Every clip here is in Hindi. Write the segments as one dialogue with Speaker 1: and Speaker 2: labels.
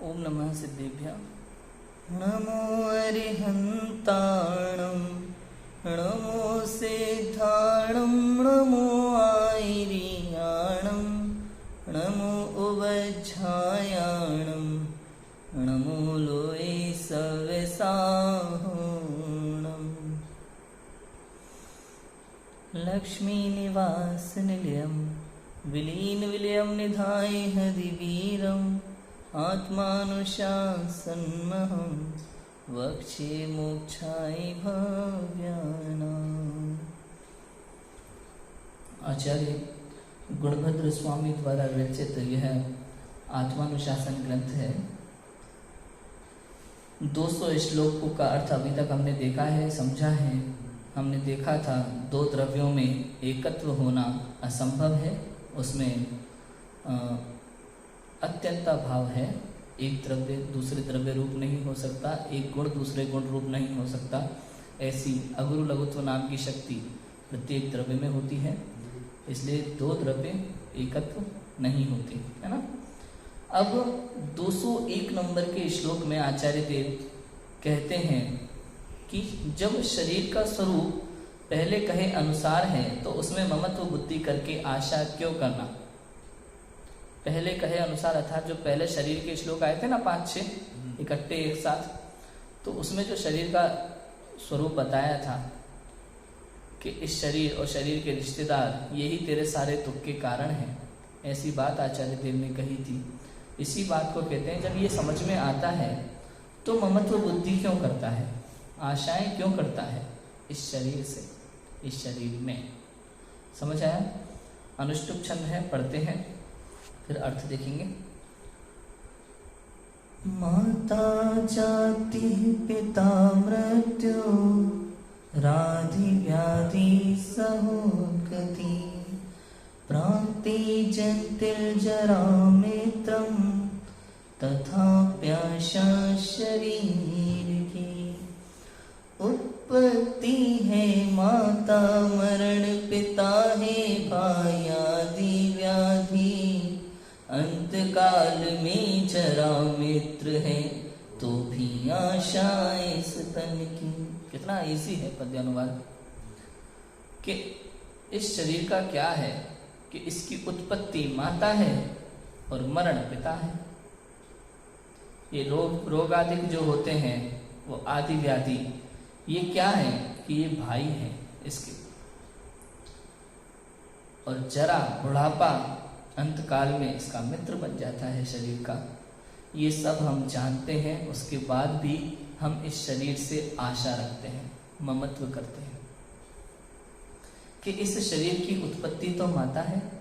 Speaker 1: ओम नमः सिद्धेभ्यः। नमो अरिहन्ताणं नमो सिद्धाणं नमो आयर्याणं नमो उवज्झायाणं नमो लोये सविसाहुणम्। लक्ष्मीनिवासनिलयं विलीनविलयं निधाय हरिवीरम् आत्मानुशासनमहं वक्षे मोक्षाय भव्यानाम्। आचार्य गुणभद्र स्वामी द्वारा विरचित यह आत्मानुशासन ग्रंथ है। 200 श्लोकों का अर्थ अभी तक हमने देखा है, समझा है। हमने देखा था 2 द्रव्यों में एकत्व होना असंभव है, उसमें अत्यंता भाव है। एक द्रव्य दूसरे द्रव्य रूप नहीं हो सकता, एक गुण दूसरे गुण रूप नहीं हो सकता। ऐसी अगुरु लघुत्व नाम की शक्ति प्रत्येक द्रव्य में होती है, इसलिए 2 द्रव्य एकत्व नहीं होते, है ना। अब 201 नंबर के श्लोक में आचार्य देव कहते हैं कि जब शरीर का स्वरूप पहले कहे अनुसार है तो उसमें ममत्व बुद्धि करके आशा क्यों करना। पहले कहे अनुसार अर्थात जो पहले शरीर के श्लोक आए थे ना 5-6 इकट्ठे एक साथ, तो उसमें जो शरीर का स्वरूप बताया था कि इस शरीर और शरीर के रिश्तेदार यही तेरे सारे दुख के कारण हैं, ऐसी बात आचार्य देव ने कही थी। इसी बात को कहते हैं जब ये समझ में आता है तो ममत्व बुद्धि क्यों करता है, आशाएं क्यों करता है इस शरीर से, इस शरीर में। समझ आया। अनुष्टुप छंद है, पढ़ते हैं फिर अर्थ देखेंगे। माता जाति पिता मृत्यु राधि व्याधि सहोगति प्रांति जंतिल जरा मित्रम तथा प्यासा शरीर की। उत्पत्ति है माता, मरण पिता है भाई आदि व्याधि, अंत काल में जरा मित्र है तो भी आशा इस तन की। कितना इजी है पद्यानुवाद कि इस शरीर का क्या है कि इसकी उत्पत्ति माता है और मरण पिता है। ये रोग आदि जो होते हैं वो आदि व्याधि, ये क्या है कि ये भाई है इसके, और जरा बुढ़ापा अंत काल में इसका मित्र बन जाता है शरीर का। ये सब हम जानते हैं, उसके बाद भी हम इस शरीर से आशा रखते हैं, ममत्व करते हैं कि इस शरीर की उत्पत्ति तो माता है,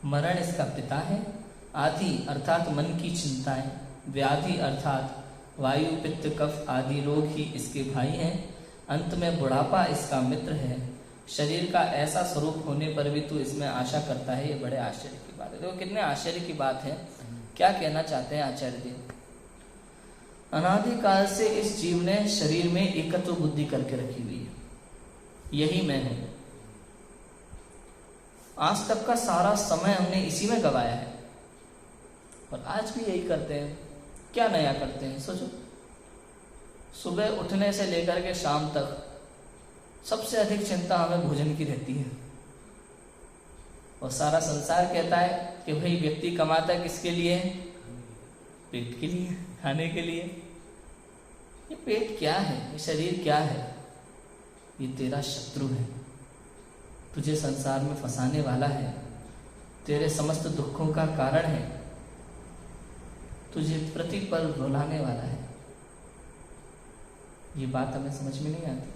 Speaker 1: मरण इसका पिता है, आदि अर्थात मन की चिंताएं, व्याधि अर्थात वायु पित्त कफ आदि रोग ही इसके भाई हैं, अंत में बुढ़ापा इसका मित्र है। शरीर का ऐसा स्वरूप होने पर भी तू इसमें आशा करता है, ये बड़े आश्चर्य की बात है। देखो कितने आश्चर्य की बात है। क्या कहना चाहते हैं आचार्य देव। अनादिकाल से इस जीव ने शरीर में एकत्व बुद्धि करके रखी हुई है, यही मैं हूं। आज तक का सारा समय हमने इसी में गवाया है और आज भी यही करते हैं। क्या नया करते हैं सोचो। सुबह उठने से लेकर के शाम तक सबसे अधिक चिंता हमें भोजन की रहती है, और सारा संसार कहता है कि भाई व्यक्ति कमाता है किसके लिए, पेट के लिए, खाने के लिए। ये पेट क्या है, ये शरीर क्या है, ये तेरा शत्रु है, तुझे संसार में फंसाने वाला है, तेरे समस्त दुखों का कारण है, तुझे प्रतिपल रुलाने वाला है। ये बात हमें समझ में नहीं आती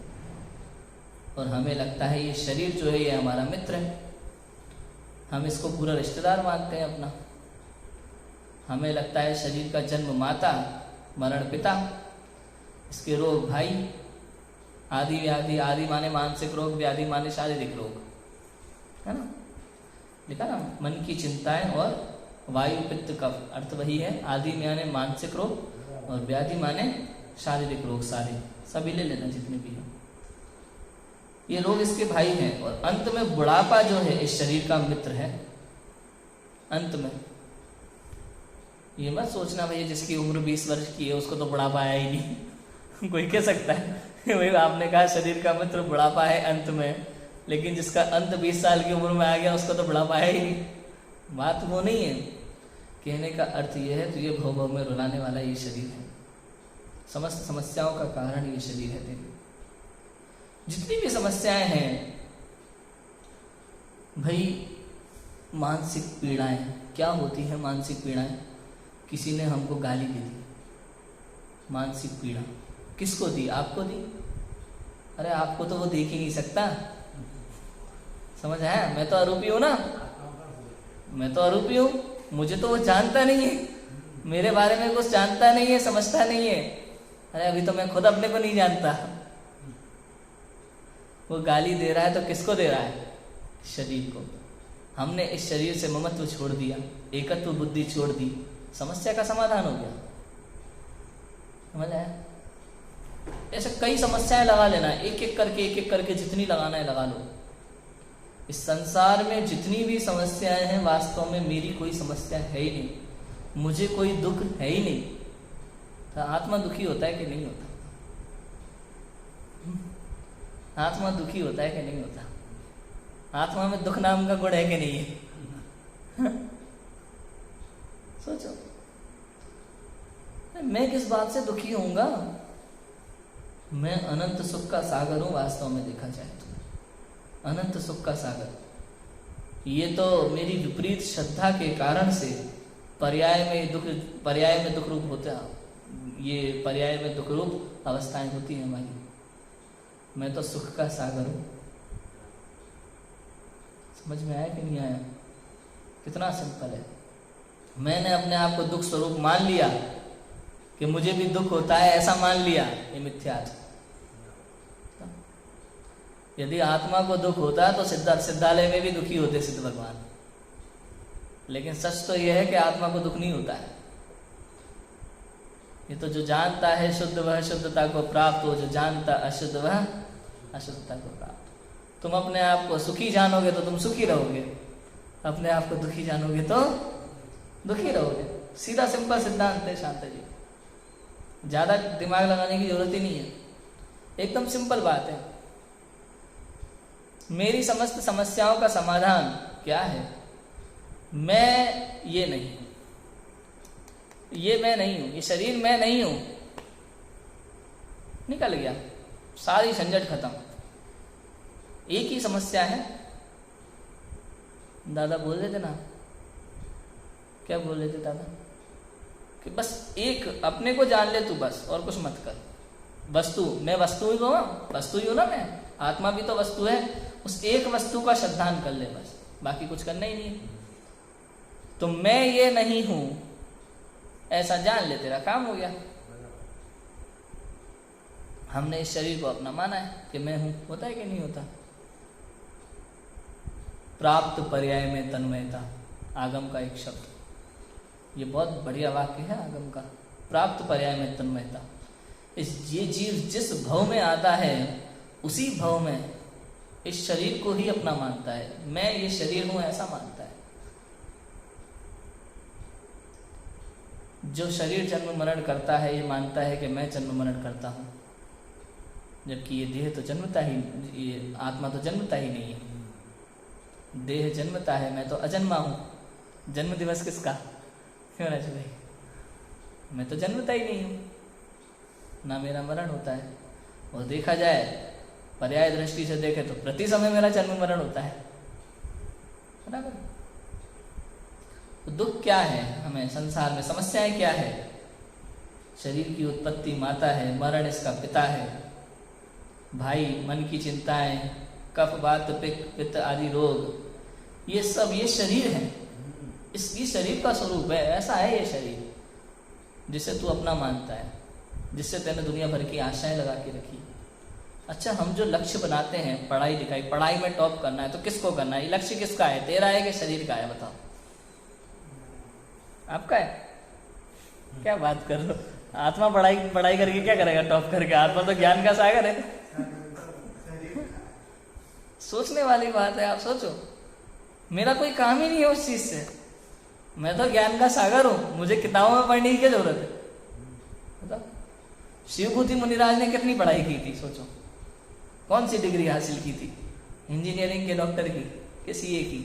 Speaker 1: और हमें लगता है ये शरीर जो है ये हमारा मित्र है, हम इसको पूरा रिश्तेदार मानते हैं अपना। हमें लगता है शरीर का जन्म माता, मरण पिता, इसके रोग भाई, आदि व्याधि, आदि माने मानसिक रोग, व्याधि माने शारीरिक रोग, है ना। देखा ना, मन की चिंताएं और वायु पित्त कफ, अर्थ वही है। आदि माने मानसिक रोग और व्याधि माने शारीरिक रोग, सारे सभी ले लेना जितने भी हैं। ये रोग इसके भाई हैं और अंत में बुढ़ापा जो है इस शरीर का मित्र है। अंत में ये मत सोचना भैया जिसकी उम्र 20 वर्ष की है उसको तो बुढ़ापा आया ही नहीं। कोई कह सकता है वही आपने कहा शरीर का मित्र बुढ़ापा है अंत में, लेकिन जिसका अंत 20 साल की उम्र में आ गया उसको तो बुढ़ापा आया ही नहीं। बात वो नहीं है। कहने का अर्थ ये है, तो ये भव भव में रुलाने वाला ये शरीर है, समस्त समस्याओं का कारण ये शरीर है तेरे। जितनी भी समस्याएं हैं भाई, मानसिक पीड़ाएं क्या होती है? मानसिक पीड़ाएं, किसी ने हमको गाली दे दी, मानसिक पीड़ा किसको दी? आपको दी। अरे आपको तो वो देख ही नहीं सकता, समझ आया? मैं तो आरोपी हूं ना, मैं तो आरोपी हूं, मुझे तो वो जानता नहीं है, मेरे बारे में कुछ जानता नहीं है, समझता नहीं है। अरे अभी तो मैं खुद अपने को नहीं जानता। वो गाली दे रहा है तो किसको दे रहा है? शरीर को। हमने इस शरीर से ममत्व छोड़ दिया, एकत्व बुद्धि छोड़ दी, समस्या का समाधान हो गया। समझ आया? ऐसे कई समस्याएं लगा लेना, एक एक करके जितनी लगाना है लगा लो। इस संसार में जितनी भी समस्याएं हैं वास्तव में मेरी कोई समस्या है ही नहीं, मुझे कोई दुख है ही नहीं। तो आत्मा दुखी होता है कि नहीं होता? आत्मा दुखी होता है कि नहीं होता? आत्मा में दुख नाम का गुण है कि नहीं है? सोचो, मैं किस बात से दुखी होऊंगा? मैं अनंत सुख का सागर हूं वास्तव में देखा जाए तो, अनंत सुख का सागर। ये तो मेरी विपरीत श्रद्धा के कारण से पर्याय में दुख रूप होता है, ये पर्याय में दुख रूप अवस्थाएं होती हैं हमारी। मैं तो सुख का सागर हूं। समझ में आया कि नहीं आया? कितना सिंपल है। मैंने अपने आप को दुख स्वरूप मान लिया कि मुझे भी दुख होता है, ऐसा मान लिया, ये मिथ्या है। यदि आत्मा को दुख होता तो सिद्धालय में भी दुखी होते सिद्ध भगवान। लेकिन सच तो यह है कि आत्मा को दुख नहीं होता है। ये तो जो जानता है शुद्ध वह शुद्धता को प्राप्त हो, जो जानता अशुद्ध वह अशुद्धता को प्राप्त। तुम अपने आप को सुखी जानोगे तो तुम सुखी रहोगे, अपने आप को दुखी जानोगे तो दुखी रहोगे। सीधा सिंपल सिद्धांत है शांता जी, ज्यादा दिमाग लगाने की जरूरत ही नहीं है, एकदम सिंपल बात है। मेरी समस्त समस्याओं का समाधान क्या है? मैं ये नहीं हूं, ये मैं नहीं हूं, ये शरीर मैं नहीं हूं। निकल गया, सारी झंझट खत्म। एक ही समस्या है। दादा बोल रहे थे ना, क्या बोल रहे थे दादा? कि बस एक अपने को जान ले तू, बस और कुछ मत कर। वस्तु, मैं वस्तु ही हूं, वस्तु ही हूं ना मैं, आत्मा भी तो वस्तु है। उस एक वस्तु का श्रद्धान कर ले बस, बाकी कुछ करना ही नहीं है। तो मैं ये नहीं हूं ऐसा जान ले, तेरा काम हो गया। हमने इस शरीर को अपना माना है कि मैं हूं, होता है कि नहीं होता? प्राप्त पर्याय में तन्मयता, आगम का एक शब्द, ये बहुत बढ़िया वाक्य है आगम का। प्राप्त पर्याय में तन्मयता, ये जीव जिस भव में आता है उसी भव में इस शरीर को ही अपना मानता है। मैं ये शरीर हूं ऐसा मानता है। जो शरीर जन्म मरण करता है ये मानता है कि मैं जन्म मरण करता हूं, जबकि ये देह तो जन्मता ही, ये आत्मा तो जन्मता ही नहीं है। देह जन्मता है, मैं तो अजन्मा हूं। जन्म दिवस किसका? क्यों राजू भाई? मैं तो जन्मता ही नहीं हूं, ना मेरा मरण होता है। और देखा जाए पर्याय दृष्टि से देखे तो प्रति समय मेरा जन्म मरण होता है, बराबर। तो दुख क्या है हमें संसार में? समस्याएं क्या है? शरीर की उत्पत्ति माता है, मरण इसका पिता है। भाई मन की चिंताएं, कफ वात पित्त आदि रोग, ये सब ये शरीर है, इसकी शरीर का स्वरूप है। ऐसा है ये शरीर जिसे तू अपना मानता है, जिससे तेने दुनिया भर की आशाएं लगा के रखी। अच्छा, हम जो लक्ष्य बनाते हैं, पढ़ाई लिखाई, पढ़ाई में टॉप करना है तो किसको करना है? ये लक्ष्य किसका है? तेरा है कि शरीर का है? बताओ। आपका है? क्या बात कर रहे हो? आत्मा पढ़ाई करके क्या करेगा टॉप करके? आत्मा तो ज्ञान का सागर है। सोचने वाली बात है, आप सोचो। मेरा कोई काम ही नहीं है उस चीज से। मैं तो ज्ञान का सागर हूं, मुझे किताबों में पढ़ने की क्या जरूरत है? बताओ, शिवभूति मुनिराज ने कितनी पढ़ाई की थी? सोचो, कौन सी डिग्री हासिल की थी? इंजीनियरिंग के, डॉक्टर की, कि सीए की?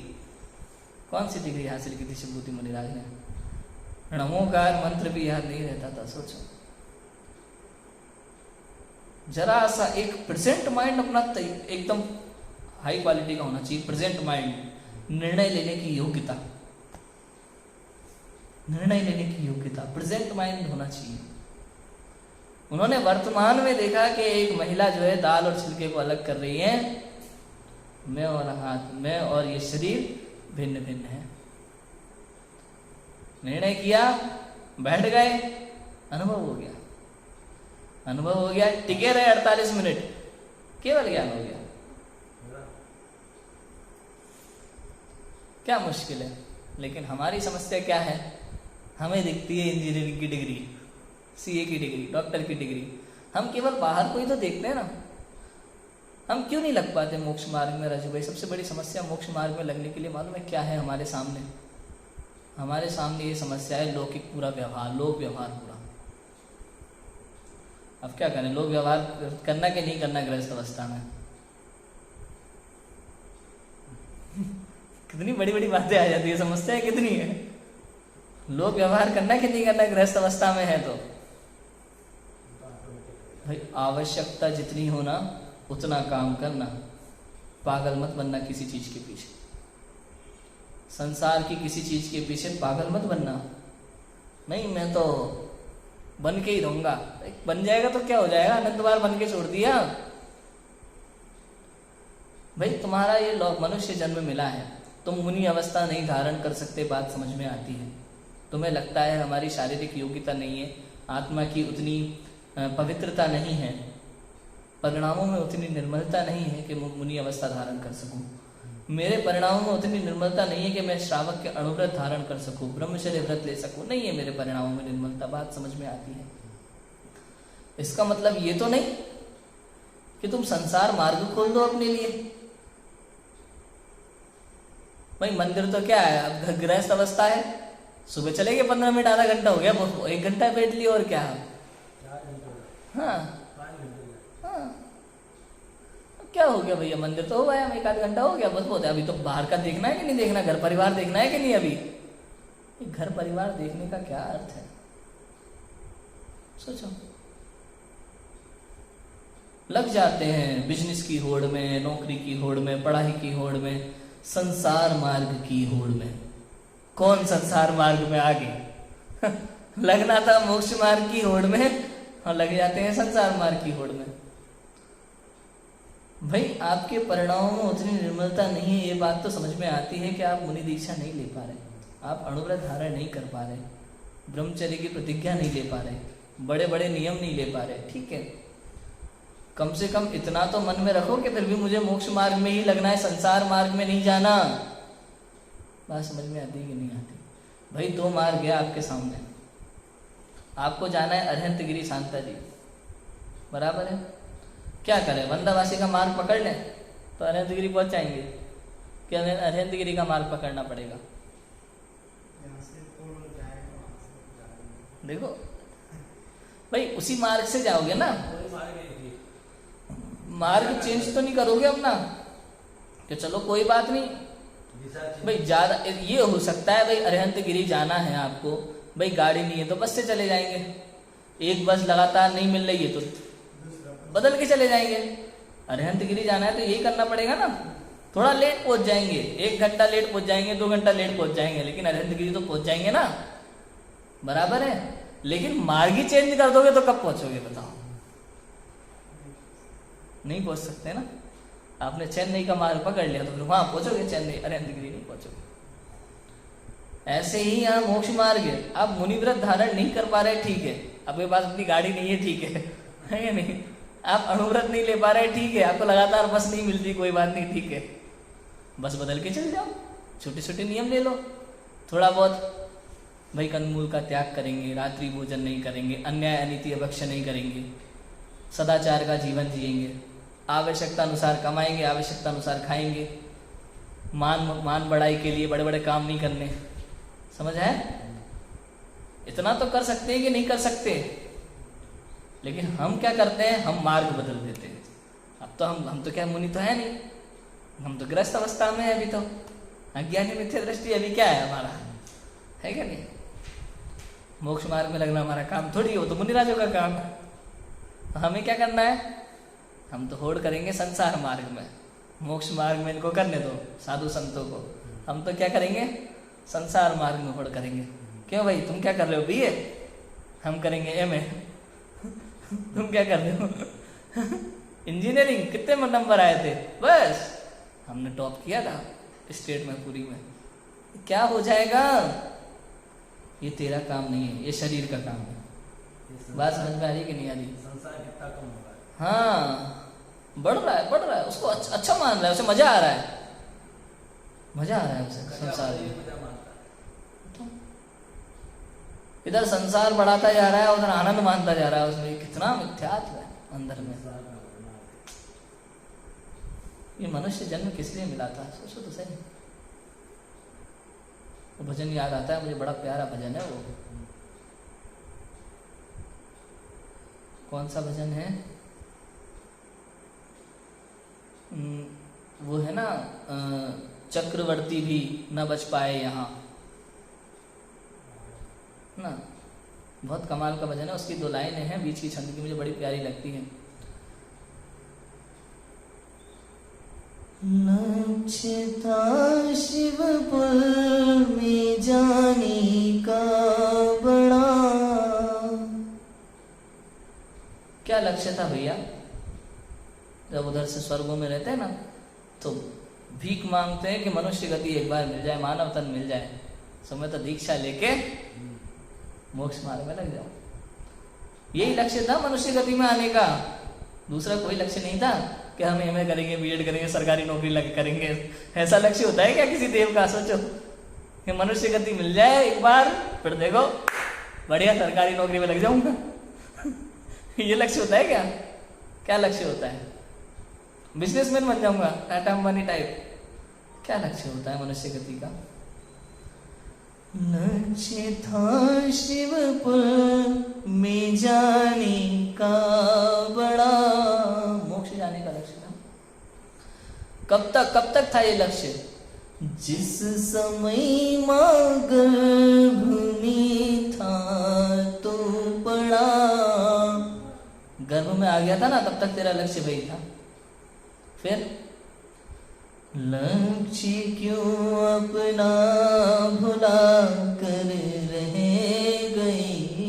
Speaker 1: कौन सी डिग्री हासिल की थी शिवभूति मुनिराज ने? नमोकार मंत्र भी याद नहीं रहता था। सोचो, जरा सा एक प्रेजेंट माइंड अपना एकदम हाई क्वालिटी का होना चाहिए। प्रेजेंट माइंड, निर्णय लेने की योग्यता, निर्णय लेने की योग्यता, प्रेजेंट माइंड होना चाहिए। उन्होंने वर्तमान में देखा कि एक महिला जो है दाल और छिलके को अलग कर रही है, मैं और ये शरीर भिन्न भिन्न है। निर्णय किया, बैठ गए, अनुभव हो गया, अनुभव हो गया, टिके रहे 48 मिनट, केवल ज्ञान हो गया। क्या मुश्किल है? लेकिन हमारी समस्या क्या है? हमें दिखती है इंजीनियरिंग की डिग्री, सीए की डिग्री, डॉक्टर की डिग्री, हम केवल बाहर को ही तो देखते हैं ना। हम क्यों नहीं लग पाते मोक्ष मार्ग में? राजू भाई, सबसे बड़ी समस्या मोक्ष मार्ग में लगने के लिए मालूम है क्या है हमारे सामने? हमारे सामने ये समस्या है लौकिक पूरा व्यवहार, लोक व्यवहार पूरा। अब क्या करें, लोक व्यवहार करना कि नहीं करना गृहस्थ अवस्था में? कितनी बड़ी बड़ी बातें आ जाती है, समस्या कितनी है। लोक व्यवहार करना कि नहीं करना गृहस्थ अवस्था में है? तो भाई आवश्यकता जितनी होना उतना काम करना, पागल मत बनना किसी चीज के पीछे, संसार की किसी चीज के पीछे पागल मत बनना। नहीं, मैं तो बन के ही रहूंगा। बन जाएगा तो क्या हो जाएगा? अनंत बार बन के छोड़ दिया। भाई तुम्हारा ये मनुष्य जन्म मिला है, तुम मुनि अवस्था नहीं धारण कर सकते, बात समझ में आती है। तुम्हें लगता है हमारी शारीरिक योग्यता नहीं है, आत्मा की उतनी पवित्रता नहीं है, परिणामों में उतनी निर्मलता नहीं है कि मैं मुनि अवस्था धारण कर सकूं। मेरे परिणामों में उतनी निर्मलता नहीं है कि मैं श्रावक के अणुव्रत धारण कर सकूं, ब्रह्मचर्य व्रत ले सकूं। नहीं है मेरे परिणामों में निर्मलता, बात समझ में आती है। इसका मतलब ये तो नहीं कि तुम संसार मार्ग खोल दो अपने लिए। भाई मंदिर तो क्या है, अब गृहस्थ अवस्था है, सुबह चले गए 15 मिनट, आधा घंटा हो गया, 1 घंटा बैठ लिया, और क्या है? हाँ हाँ, क्या हो गया भैया, मंदिर तो हो गया, 1 आध घंटा हो गया, बस बहुत है। अभी तो बाहर का देखना है कि नहीं देखना, घर परिवार देखना है कि नहीं? अभी घर परिवार देखने का क्या अर्थ है? सोचो, लग जाते हैं बिजनेस की होड़ में, नौकरी की होड़ में, पढ़ाई की होड़ में, संसार मार्ग की होड़ में। कौन संसार मार्ग में आगे लगना था मोक्ष मार्ग की होड़ में, और लग जाते हैं संसार मार्ग की होड़ में। भाई आपके परिणामों में उतनी निर्मलता नहीं है, ये बात तो समझ में आती है कि आप मुनि दीक्षा नहीं ले पा रहे, आप अणुव्रत धारण नहीं कर पा रहे, ब्रह्मचर्य की प्रतिज्ञा नहीं ले पा रहे, बड़े बड़े नियम नहीं ले पा रहे। ठीक है, कम से कम इतना तो मन में रखो कि फिर भी मुझे मोक्ष मार्ग में ही लगना है, संसार मार्ग में नहीं जाना। बात समझ में आती है कि नहीं आती? भाई 2 मार्ग है आपके सामने, आपको जाना है अरहंतगिरी शांता जी, बराबर है? क्या करें, वंदावासी का मार्ग पकड़ लें तो अरहंतगिरी पहुंच जाएंगे, क्या अरहंतगिरी का मार्ग पकड़ना पड़ेगा? देखो भाई, उसी मार्ग से जाओगे ना, मार्ग चेंज तो नहीं करोगे अपना कि चलो कोई बात नहीं भाई, ज्यादा ये हो सकता है भाई अरहंतगिरी जाना है आपको, भाई गाड़ी नहीं है तो बस से चले जाएंगे, एक बस लगातार नहीं मिल रही है तो बदल के चले जाएंगे। अरहंतगिरी जाना है तो यही करना पड़ेगा ना, थोड़ा लेट पहुंच जाएंगे, 1 घंटा लेट पहुंच जाएंगे, 2 घंटा लेट पहुंच जाएंगे, लेकिन अरहंतगिरी तो पहुंच जाएंगे ना, बराबर है? लेकिन मार्ग ही चेंज कर दोगे तो कब पहुंचोगे बताओ? नहीं पहुंच सकते ना। आपने चेन्नई का मार्ग पकड़ लिया तो फिर वहां पहुंचोगे, चेन्नई, अरहंतगिरी नहीं पहुंचोगे। ऐसे ही यहाँ मोक्ष मार्ग है, आप मुनिव्रत धारण नहीं कर पा रहे, ठीक है, आपके पास अपनी गाड़ी नहीं है, ठीक है या नहीं? आप अणुव्रत नहीं ले पा रहे, ठीक है, आपको लगातार बस नहीं मिलती, कोई बात नहीं, ठीक है, बस बदल के चल जाओ, छोटे छोटे नियम ले लो, थोड़ा बहुत भाई कंदमूल का त्याग करेंगे, रात्रि भोजन नहीं करेंगे, अन्याय अनीति अभक्ष्य नहीं करेंगे, सदाचार का जीवन जिएंगे, आवश्यकता अनुसार कमाएंगे, आवश्यकता अनुसार खाएंगे, मान बढ़ाई के लिए बड़े बड़े काम नहीं करने, समझ है? इतना तो कर सकते हैं कि नहीं कर सकते, लेकिन हम क्या करते हैं, हम मार्ग बदल देते हैं। अब तो हम तो क्या मुनि तो है नहीं, हम तो ग्रस्त अवस्था में है अभी, तो अज्ञानी मिथ्या दृष्टि अभी क्या है हमारा, है क्या नहीं? मोक्ष मार्ग में लगना हमारा काम थोड़ी हो, तो मुनिराजों का काम है। हमें क्या करना है, हम तो होड़ करेंगे संसार मार्ग में, मोक्ष मार्ग में इनको करने दो साधु संतों को, हम तो क्या करेंगे, संसार मार्ग में होड़ करेंगे। क्यों भाई, तुम क्या कर रहे हो, बीए, हम करेंगे एमए, तुम क्या कर रहे हो इंजीनियरिंग, कितने नंबर आए थे, बस हमने टॉप किया था स्टेट में पूरी में, क्या हो जाएगा, ये तेरा काम नहीं है, ये शरीर का काम है। बात समझ में आ रही कि नहीं आ रही?
Speaker 2: संसार कितना कम हो रहा है।
Speaker 1: हाँ, बढ़ रहा है, उसको अच्छा मान रहा है, उसे मजा आ रहा है, मजा आ रहा है उसे संसार में। तो इधर संसार बढ़ाता जा रहा है, उधर आनंद मानता जा रहा है उसमें, कितना मिथ्यात्व है अंदर में। ये मनुष्य जन्म किस लिए मिला था, सोचो तो सही। वो भजन याद आता है मुझे, बड़ा प्यारा भजन है वो, कौन सा भजन है, वो है ना, चक्रवर्ती भी न बच पाए यहाँ ना, बहुत कमाल का भजन है, उसकी 2 लाइनें हैं, बीच की छंद की मुझे बड़ी प्यारी लगती है। लक्ष्य था शिवपुर में जाने का बड़ा, क्या लक्ष्य था भैया, जब उधर से स्वर्गों में रहते हैं ना, तो भीख मांगते हैं कि मनुष्य गति एक बार मिल जाए, मानव तन मिल जाए, समय तो दीक्षा लेके मोक्ष मार्ग में लग जाओ। यही लक्ष्य था मनुष्य गति में आने का, दूसरा कोई लक्ष्य नहीं था कि हम एमए करेंगे, बीएड करेंगे, सरकारी नौकरी लग करेंगे। ऐसा लक्ष्य होता है क्या किसी देव का? सोचो कि मनुष्य गति मिल जाए एक बार, फिर देखो बढ़िया सरकारी नौकरी में लग जाऊंगा ये लक्ष्य होता है क्या? क्या लक्ष्य होता है? बिजनेसमैन बन जाऊंगा, टाटा अंबानी टाइप, क्या लक्ष्य होता है मनुष्य गति का? लक्ष्य था शिवपुर में जाने का बड़ा, मोक्ष जाने का लक्ष्य था। कब तक था ये लक्ष्य? जिस समय मां गर्भ में था तो पड़ा, गर्भ में आ गया था ना, तब तक तेरा लक्ष्य वही था। फिर लक्ष्य क्यों अपना भुला कर रह गई,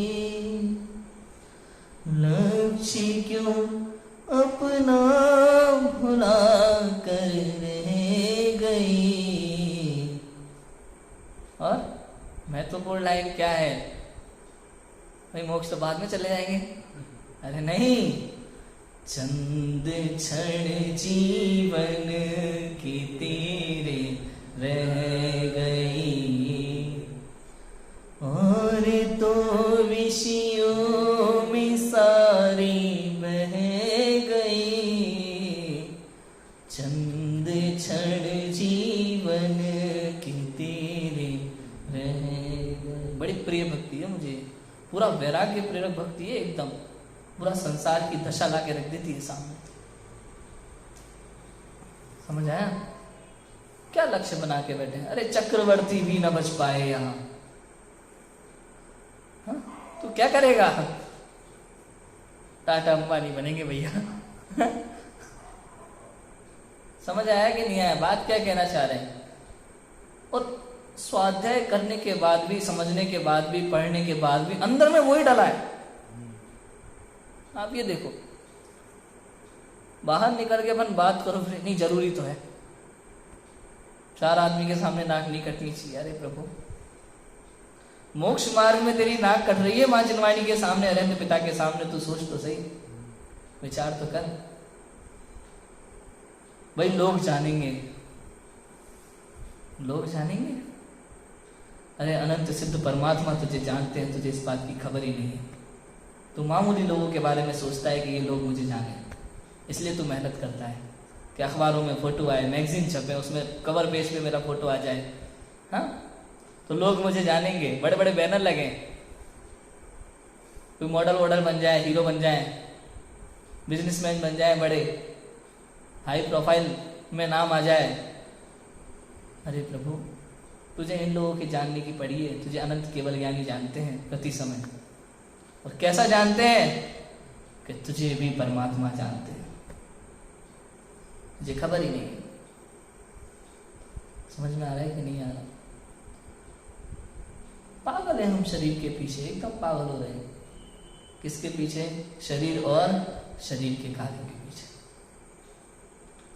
Speaker 1: लक्ष्य क्यों अपना भुला कर रह गई। और महत्वपूर्ण लाइन क्या है भाई? मोक्ष तो बाद में चले जाएंगे। अरे नहीं, चंद क्षण जीवन की तेरे रह गई, और तो विषयों में सारी बह गई, चंद क्षण जीवन की तेरे रह गई। बड़ी प्रिय भक्ति है मुझे, पूरा वैराग्य प्रेरक भक्ति है एकदम, पूरा संसार की दशा ला के रख देती है सामने। समझ आया? क्या लक्ष्य बना के बैठे? अरे चक्रवर्ती भी न बच पाए यहाँ, तो क्या करेगा? टाटा अंबानी बनेंगे भैया समझ आया कि नहीं आया? बात क्या कहना चाह रहे हैं? और स्वाध्याय करने के बाद भी, समझने के बाद भी, पढ़ने के बाद भी अंदर में वही डला है। आप ये देखो, बाहर निकल के अपन बात करो, फिर नहीं जरूरी तो है, 4 आदमी के सामने नाक नहीं कटनी चाहिए। अरे प्रभु, मोक्ष मार्ग में तेरी नाक कट रही है मां जिनवाणी के सामने, अरविंद पिता के सामने, तू सोच तो सही, विचार तो कर भाई। लोग जानेंगे, लोग जानेंगे। अरे अनंत सिद्ध परमात्मा तुझे जानते हैं, तुझे इस बात की खबर ही नहीं है। तू मामूली लोगों के बारे में सोचता है कि ये लोग मुझे जाने, इसलिए तू मेहनत करता है कि अखबारों में फोटो आए, मैगजीन छपे, उसमें कवर पेज पे मेरा फोटो आ जाए। हाँ, तो लोग मुझे जानेंगे, बड़े बड़े बैनर लगे, कोई मॉडल वॉडल बन जाए, हीरो बन जाए, बिजनेसमैन बन जाए, बड़े हाई प्रोफाइल में नाम आ जाए। अरे प्रभु, तुझे इन लोगों की जानने की पड़ी है, तुझे अनंत केवल ज्ञानी जानते हैं प्रति समय। और कैसा जानते हैं कि तुझे भी परमात्मा जानते हैं, मुझे खबर ही नहीं है। समझ में आ रहा है कि नहीं आ रहा? पागल है हम शरीर के पीछे, एकदम पागल हो रहे हैं। किसके पीछे? शरीर और शरीर के कार्यों के पीछे।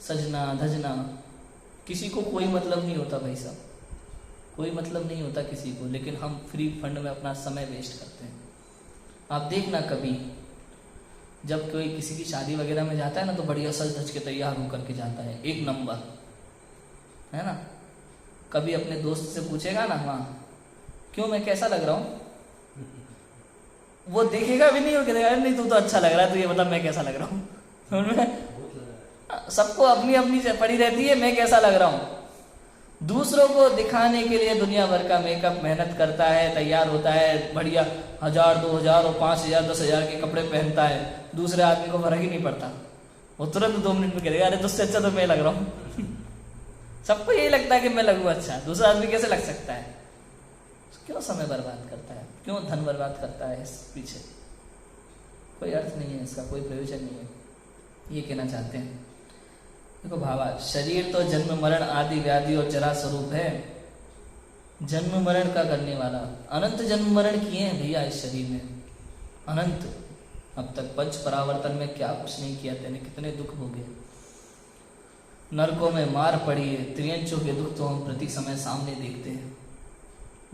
Speaker 1: सजना धजना, किसी को कोई मतलब नहीं होता भाई साहब, कोई मतलब नहीं होता किसी को, लेकिन हम फ्री फंड में अपना समय वेस्ट करते हैं। आप देखना, कभी जब कोई किसी की शादी वगैरह में जाता है ना, तो बढ़िया सज धज के तैयार होकर के जाता है, एक नंबर, है ना। कभी अपने दोस्त से पूछेगा ना, हाँ क्यों, मैं कैसा लग रहा हूँ, वो देखेगा भी नहीं और कहेगा नहीं तू तो अच्छा लग रहा है, तो ये मतलब मैं कैसा लग रहा हूँ। सबको अपनी अपनी पड़ी रहती है मैं कैसा लग रहा हूँ। दूसरों को दिखाने के लिए दुनिया भर का मेकअप, मेहनत करता है, तैयार होता है, बढ़िया 1000, 2000 और 5000, 10,000 के कपड़े पहनता है, दूसरे आदमी को फर्क ही नहीं पड़ता, वो तुरंत 2 मिनट में कहेगा अरे तुझसे अच्छा तो मैं लग रहा हूँ। सबको यही लगता है कि मैं लगूँ अच्छा, दूसरा आदमी कैसे लग सकता है। क्यों समय बर्बाद करता है, क्यों धन बर्बाद करता है, इस पीछे कोई अर्थ नहीं है, इसका कोई प्रयोजन नहीं है, ये कहना चाहते हैं। देखो भावा, शरीर तो जन्म मरण आदि व्याधि और जरा स्वरूप है, जन्म मरण का करने वाला। अनंत जन्म मरण किए हैं भैया इस शरीर में, अनंत। अब तक पंच परावर्तन में क्या कुछ नहीं किया तेने, कितने दुख भोगे, नरकों में मार पड़ी है, त्रियंचों के दुख तो हम प्रति समय सामने देखते हैं।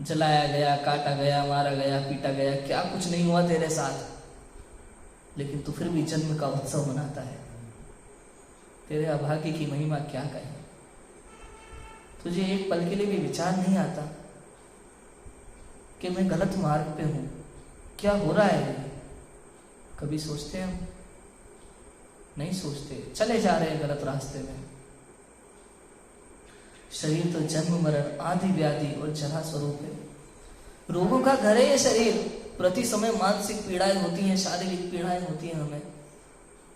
Speaker 1: जलाया गया, काटा गया, मारा गया, पीटा गया, क्या कुछ नहीं हुआ तेरे साथ, लेकिन तू फिर भी जन्म का उत्सव मनाता है। तेरे अभाग्य की महिमा क्या कहे। तुझे एक पल के लिए भी विचार नहीं आता कि मैं गलत मार्ग पे हूं, क्या हो रहा है। कभी सोचते हैं हम? नहीं सोचते, चले जा रहे हैं गलत रास्ते में। शरीर तो जन्म मरण आदि व्याधि और जरा स्वरूप है, रोगों का घर है ये शरीर। प्रति समय मानसिक पीड़ाएं होती हैं, शारीरिक पीड़ाएं होती हैं, हमें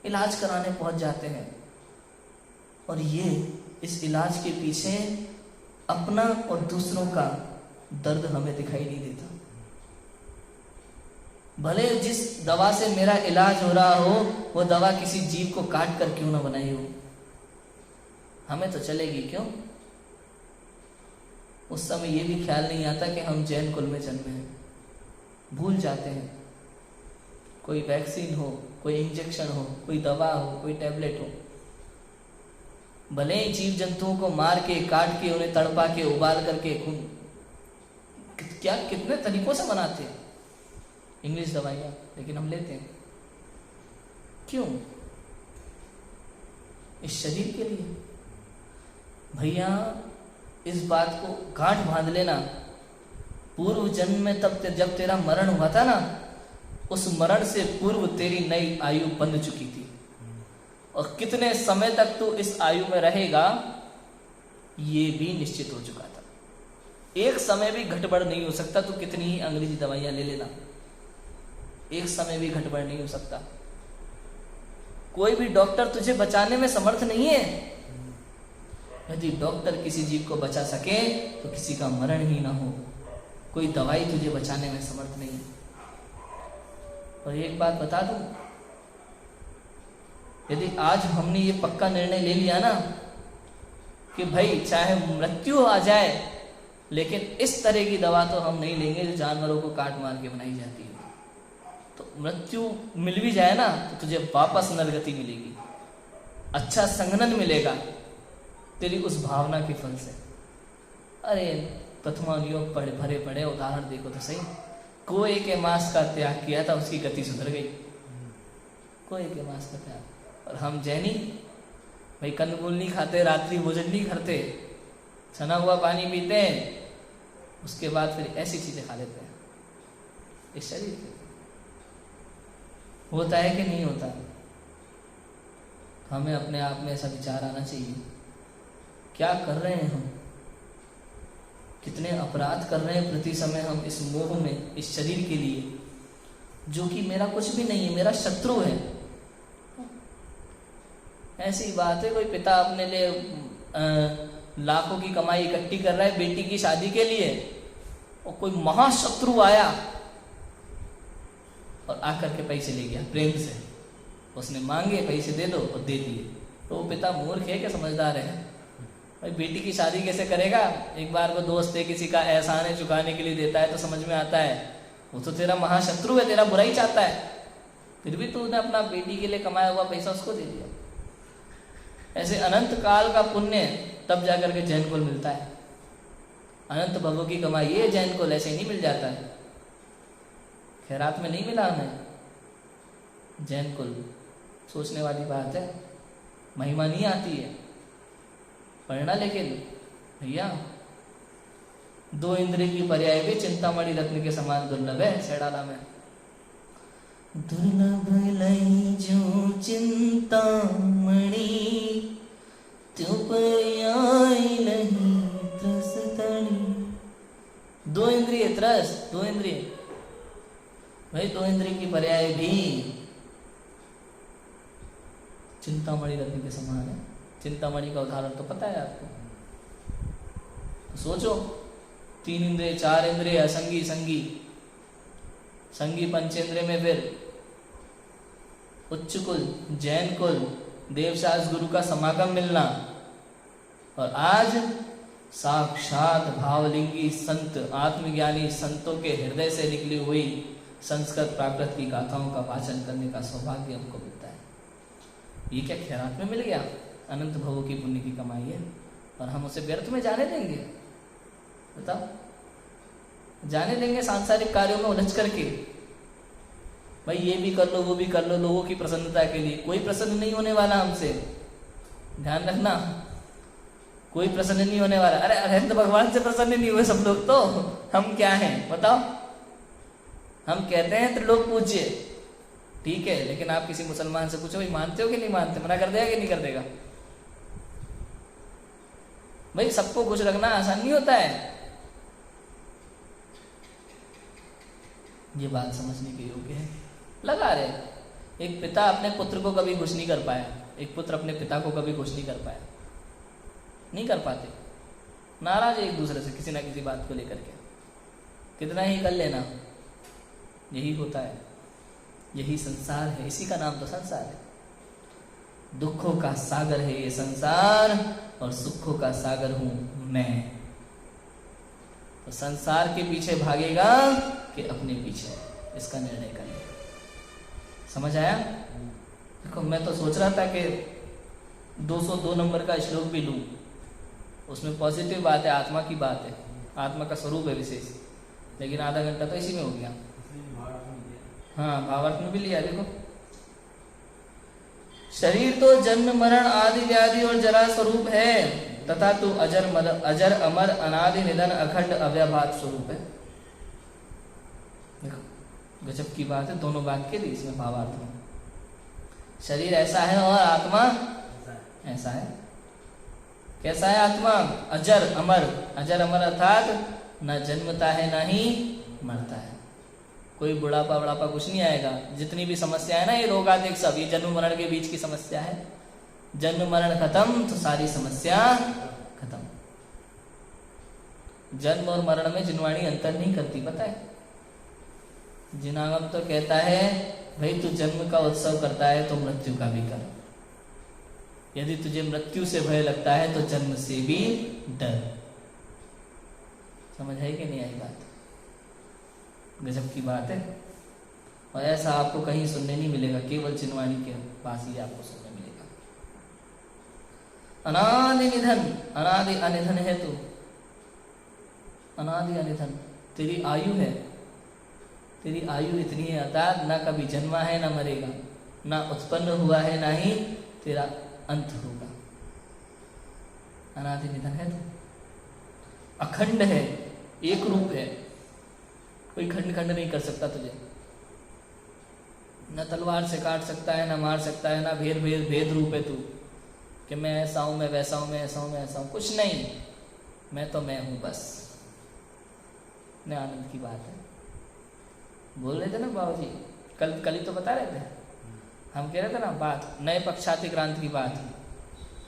Speaker 1: इलाज कराने पहुंच जाते हैं, और ये इस इलाज के पीछे अपना और दूसरों का दर्द हमें दिखाई नहीं देता। भले जिस दवा से मेरा इलाज हो रहा हो वो दवा किसी जीव को काट कर क्यों ना बनाई हो, हमें तो चलेगी क्यों। उस समय ये भी ख्याल नहीं आता कि हम जैन कुल में जन्मे हैं, भूल जाते हैं। कोई वैक्सीन हो, कोई इंजेक्शन हो, कोई दवा हो, कोई टैबलेट हो, भले ही जीव जंतुओं को मार के, काट के, उन्हें तड़पा के, उबाल करके, क्या कितने तरीकों से बनाते हैं इंग्लिश दवाइयां, लेकिन हम लेते हैं क्यों? इस शरीर के लिए। भैया इस बात को गांठ बांध लेना, पूर्व जन्म में तब जब तेरा मरण हुआ था ना, उस मरण से पूर्व तेरी नई आयु बंध चुकी थी, और कितने समय तक तू इस आयु में रहेगा ये भी निश्चित हो चुका था। एक समय भी घटबड़ नहीं हो सकता, तू कितनी ही अंग्रेजी दवाइयां ले लेना, एक समय भी घटबड़ नहीं हो सकता। कोई भी डॉक्टर तुझे बचाने में समर्थ नहीं है। यदि डॉक्टर किसी जीव को बचा सके तो किसी का मरण ही ना हो, कोई दवाई तुझे बचाने में समर्थ नहीं है। और एक बात बता दूं, यदि आज हमने ये पक्का निर्णय ले लिया ना कि भाई चाहे मृत्यु आ जाए लेकिन इस तरह की दवा तो हम नहीं लेंगे जो जानवरों को काट मार के बनाई जाती है, तो मृत्यु मिल भी जाए ना तो तुझे वापस नरगति मिलेगी, अच्छा संघनन मिलेगा तेरी उस भावना के फल से। अरे प्रथमानुयोग भरे पड़े उदाहरण देखो तो सही। कोए के मांस का त्याग किया था, उसकी गति सुधर गई। कोए के मांस का त्याग। और हम जैनी भाई कंदमूल नहीं खाते, रात्रि भोजन नहीं करते, छना हुआ पानी पीते हैं, उसके बाद फिर ऐसी चीजें खा लेते हैं। इस शरीर पे होता है कि नहीं होता? हमें अपने आप में ऐसा विचार आना चाहिए, क्या कर रहे हैं हम? कितने अपराध कर रहे हैं प्रति समय हम इस मोह में, इस शरीर के लिए, जो कि मेरा कुछ भी नहीं है, मेरा शत्रु है। ऐसी बात है, कोई पिता अपने लिए लाखों की कमाई इकट्ठी कर रहा है बेटी की शादी के लिए, और कोई महाशत्रु आया और आकर के पैसे ले गया प्रेम से। उसने मांगे, पैसे दे दो, और दे दिए। तो वो पिता मूर्ख है क्या समझदार है? भाई बेटी की शादी कैसे करेगा? एक बार वो दोस्त है, किसी का एहसान है चुकाने के लिए देता है तो समझ में आता है, वो तो तेरा महाशत्रु है, तेरा बुरा ही चाहता है, फिर भी तूने अपना बेटी के लिए कमाया हुआ पैसा उसको दे दिया। ऐसे अनंत काल का पुण्य तब जाकर के जैन कुल मिलता है। अनंत भवों की कमाई ये जैन कुल ऐसे नहीं मिल जाता है। खैरात में नहीं मिला हमें जैन कुल, सोचने वाली बात है। महिमा नहीं आती है पढ़ना, लेकिन भैया 2 इंद्रिय की पर्याय भी चिंतामणि रत्न के समान दुर्लभ है। सेडाला में दुर्लभ लई जो चिंतामणि, त्यो पर्याय नहीं त्रस तणी। 2 इंद्रिय त्रस, 2 इंद्रिय भाई, 2 इंद्रिय की पर्याय भी चिंतामणि रत्न के समान है। चिंतामणि का उदाहरण तो पता है आपको। तो सोचो, 3 इंद्रिय, 4 इंद्रिय, असंगी संगी, संगी पंचेंद्रिय में फिर उच्च कुल, जैन कुल, देवशास गुरु का समागम मिलना, और आज साक्षात भावलिंगी संत, आत्मज्ञानी संतों के हृदय से निकली हुई संस्कृत प्राकृत की गाथाओं का वाचन करने का सौभाग्य हमको मिलता है। ये क्या खैरात में मिल गया? अनंत भवों की पुण्य की कमाई है, और हम उसे व्यर्थ में जाने देंगे? बताओ, जाने देंगे सांसारिक कार्यों में उलझ करके? भाई ये भी कर लो, वो भी कर लो, लोगों की प्रसन्नता के लिए। कोई प्रसन्न नहीं होने वाला हमसे, ध्यान रखना, कोई प्रसन्न नहीं होने वाला। अरे अरहंत भगवान से प्रसन्न नहीं हुए सब लोग, तो हम क्या हैं बताओ? हम कहते हैं त्रिलोक पूज्य, ठीक है, लेकिन आप किसी मुसलमान से पूछो, भाई मानते हो कि नहीं मानते? मना कर देगा कि नहीं कर देगा? भाई सबको खुश रखना आसान नहीं होता है। ये बात समझने के योग्य है। लगा रहे, एक पिता अपने पुत्र को कभी खुश नहीं कर पाया, एक पुत्र अपने पिता को कभी खुश नहीं कर पाया, नहीं कर पाते, नाराज है एक दूसरे से किसी ना किसी बात को लेकर के। कितना ही कर लेना, यही होता है, यही संसार है, इसी का नाम तो संसार है। दुखों का सागर है ये संसार, और सुखों का सागर हूं मैं। तो संसार के पीछे भागेगा कि अपने पीछे, इसका निर्णय करें। समझ आया? देखो, मैं तो सोच रहा था कि 202 नंबर का श्लोक भी लूं, उसमें पॉजिटिव बात है, आत्मा की बात है, आत्मा का स्वरूप है विशेष, लेकिन आधा घंटा तो इसी में हो गया। हाँ, भावार्थ में भी लिया। देखो, शरीर तो जन्म मरण आदि व्याधि और जरा स्वरूप है, तथा तू अजर अमर अनादि निधन अखंड अव्यभात स्वरूप है। देखो गजब की बात है, दोनों वाक्य दी इसमें भावार्थ में। शरीर ऐसा है और आत्मा ऐसा है। कैसा है आत्मा? अजर अमर। अजर अमर अर्थात न जन्मता है न ही मरता है। कोई बुढ़ापा बुढ़ापा कुछ नहीं आएगा। जितनी भी समस्या है ना, ये रोग आदि सब, ये जन्म मरण के बीच की समस्या है। जन्म मरण खत्म तो सारी समस्या खत्म। जन्म और मरण में जिनवाणी अंतर नहीं करती, पता है? जिनागम तो कहता है भाई तू जन्म का उत्सव करता है तो मृत्यु का भी कर। यदि तुझे मृत्यु से भय लगता है तो जन्म से भी डर। समझ है कि नहीं आई बात? गजब की बात है। और ऐसा आपको कहीं सुनने नहीं मिलेगा, केवल चिन्हवाणी के पास ही आपको सुनने मिलेगा। अनादि निधन, अनादि अनिधन है तू, अनादि अनिधन। तेरी आयु है, तेरी आयु इतनी है, अर्थात ना कभी जन्मा है ना मरेगा, ना उत्पन्न हुआ है ना ही तेरा अंत होगा। अनादि निधन है तू, अखंड है, एक रूप है, कोई खंड खंड नहीं कर सकता तुझे। न तलवार से काट सकता है, ना मार सकता है, ना भेद रूप है तू कि मैं ऐसा हूं, मैं वैसा हूं, मैं ऐसा हूं, मैं ऐसा हूं। कुछ नहीं, मैं तो मैं हूं बस। कितने आनंद की बात है। बोल रहे थे ना बाबूजी, कल ही तो बता रहे थे, हम कह रहे थे ना बात नए पक्षातिक्रांत की बात,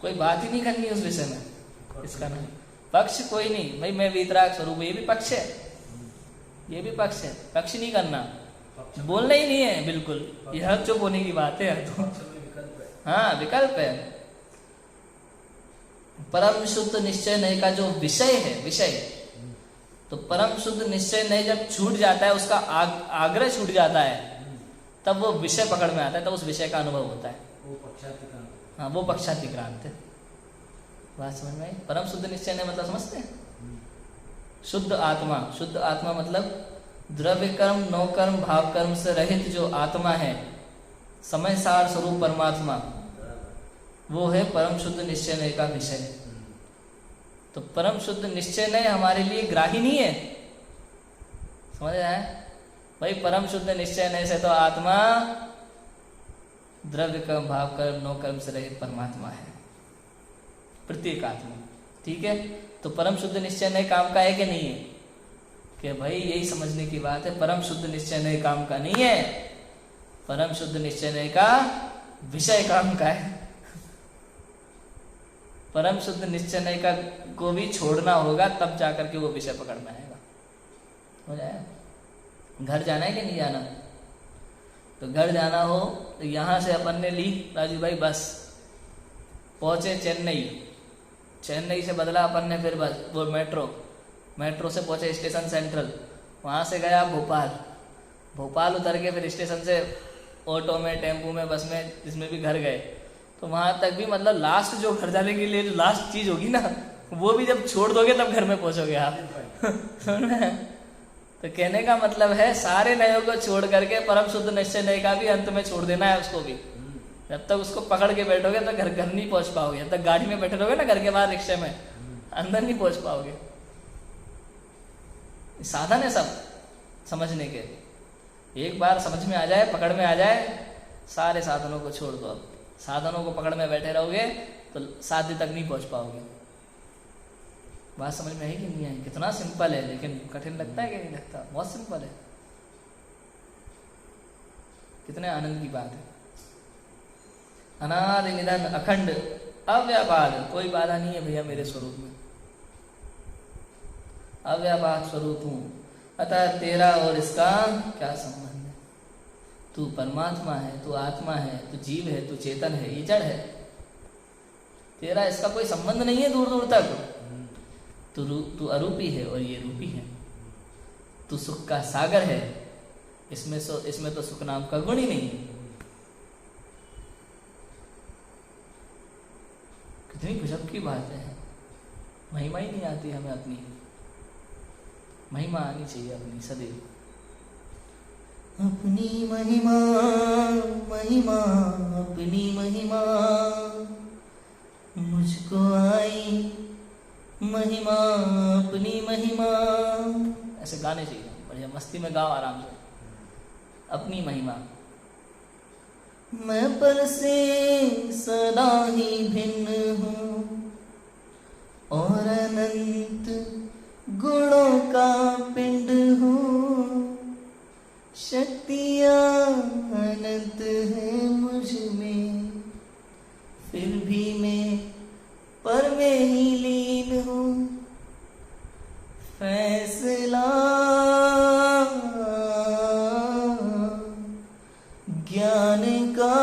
Speaker 1: कोई बात ही नहीं करनी उस विषय में। इसका नहीं पक्ष कोई नहीं भाई, मैं वीतराग स्वरूप, ये भी पक्ष है, ये भी पक्ष है, पक्ष नहीं करना, बोलना ही नहीं है बिल्कुल, यह चुप होने की बात है तो। हाँ विकल्प है। परम शुद्ध निश्चय नहीं का जो विषय है, विषय तो परम शुद्ध निश्चय नहीं जब छूट जाता है, उसका आग्रह छूट जाता है, तब वो विषय पकड़ में आता है, तब उस विषय का अनुभव होता है,
Speaker 2: वो पक्षातिक्रांत।
Speaker 1: हाँ वो पक्षातिक्रांत है। बात समझ में आई? परम शुद्ध निश्चय नहीं मतलब समझते हैं? शुद्ध आत्मा, शुद्ध आत्मा मतलब द्रव्य कर्म नौ कर्म भाव कर्म से रहित जो आत्मा है, समय सार स्वरूप परमात्मा, वो है परम शुद्ध निश्चय नय का विषय। तो परम शुद्ध निश्चय नय हमारे लिए ग्राही नहीं है, समझ आए भाई? परम शुद्ध निश्चय नय से तो आत्मा द्रव्य कर्म भाव कर्म नौ कर्म से रहित परमात्मा है, प्रत्येक आत्मा। ठीक है, तो परम शुद्ध निश्चय नय काम का है कि नहीं है? कि भाई यही समझने की बात है, परम शुद्ध निश्चय नय काम का नहीं है, परम शुद्ध निश्चय नय का विषय काम का है। परम शुद्ध निश्चय नय का को भी छोड़ना होगा, तब जाकर के वो विषय पकड़ में आएगा। हो जाए? घर जाना है कि नहीं जाना? तो घर जाना हो तो यहाँ से अपन ने ली राजू भाई बस, पहुंचे चेन्नई, चेन्नई से बदला अपन ने फिर बस वो मेट्रो से पहुंचे स्टेशन सेंट्रल, वहाँ से गया भोपाल, भोपाल उतर के फिर स्टेशन से ऑटो में टेम्पो में बस में जिसमें भी घर गए, तो वहाँ तक भी मतलब लास्ट जो घर जाने के लिए जो लास्ट चीज होगी ना, वो भी जब छोड़ दोगे तब घर में पहुंचोगे आप। तो कहने का मतलब है सारे नयों को छोड़ करके परम शुद्ध निश्चय नय का भी अंत में छोड़ देना है उसको भी। जब तक उसको पकड़ के बैठोगे तो घर नहीं पहुंच पाओगे, जब तक गाड़ी में बैठे रहोगे ना घर के बाहर रिक्शे में, अंदर नहीं पहुंच पाओगे। साधन है सब समझने के, एक बार समझ में आ जाए, पकड़ में आ जाए, सारे साधनों को छोड़ दो। अब साधनों को पकड़ में बैठे रहोगे तो साध्य तक नहीं पहुंच पाओगे। बात समझ में आई कि नहीं आई? कितना सिंपल है, लेकिन कठिन लगता है कि नहीं लगता? बहुत सिंपल है, कितने आनंद की बात है। अनादि निधन अखंड अव्यापाद, कोई बाधा नहीं है भैया मेरे स्वरूप में, अव्यापाद स्वरूप हूं, अतः तेरा और इसका क्या संबंध है? तू परमात्मा है, तू आत्मा है, तू जीव है, तू चेतन है, ये जड़ है, तेरा इसका कोई संबंध नहीं है दूर दूर तक। तू अरूपी है और ये रूपी है, तू सुख का सागर है, इसमें तो सुख नाम का गुण ही नहीं है। कितनी गजब की बात है, महिमा ही नहीं आती हमें, अपनी महिमा आनी चाहिए अपनी सदैव। अपनी महिमा महिमा अपनी महिमा, मुझको आई महिमा अपनी महिमा, ऐसे गाने चाहिए बढ़िया, मस्ती में गाओ आराम से, अपनी महिमा। मैं पर से सदा ही भिन्न हूँ और अनंत गुणों का पिंड हूँ, शक्तियाँ अनंत है मुझ में, फिर भी मैं पर में ही लीन हूँ, फैसला ज्ञान का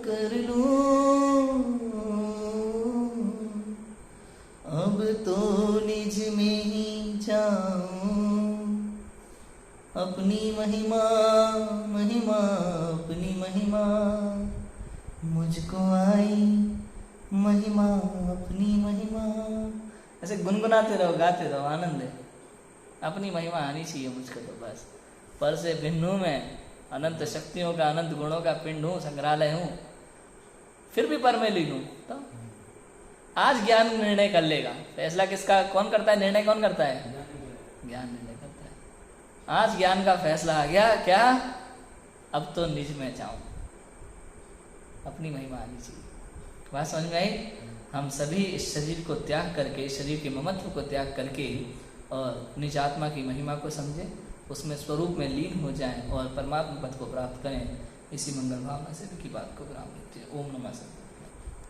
Speaker 1: कर लूं, अब तो निज में ही जाऊं, अपनी महिमा महिमा अपनी महिमा, मुझको आई महिमा अपनी महिमा। ऐसे गुनगुनाते रहो, गाते रहो, आनंद है। अपनी महिमा आनी चाहिए मुझको तो बस। पर से भिन्न हूं मैं, अनंत शक्तियों का अनंत गुणों का पिंड हूँ, संग्रहालय हूँ, फिर भी पर में लीन हूँ। तो आज ज्ञान निर्णय कर लेगा, फैसला किसका कौन करता है? निर्णय कौन करता है? ज्ञान निर्णय करता है। आज ज्ञान का फैसला आ गया, क्या? अब तो निज में जाऊं, अपनी महिमा आनी चाहिए। बात समझ में आई? हम सभी इस शरीर को त्याग करके, शरीर के ममत्व को त्याग करके और निज आत्मा की महिमा को समझें, उसमें स्वरूप में लीन हो जाएं और परमात्मा पद को प्राप्त करें। इसी मंगल भावना से की बात को विराम देते हैं। ओम नमः शिवाय।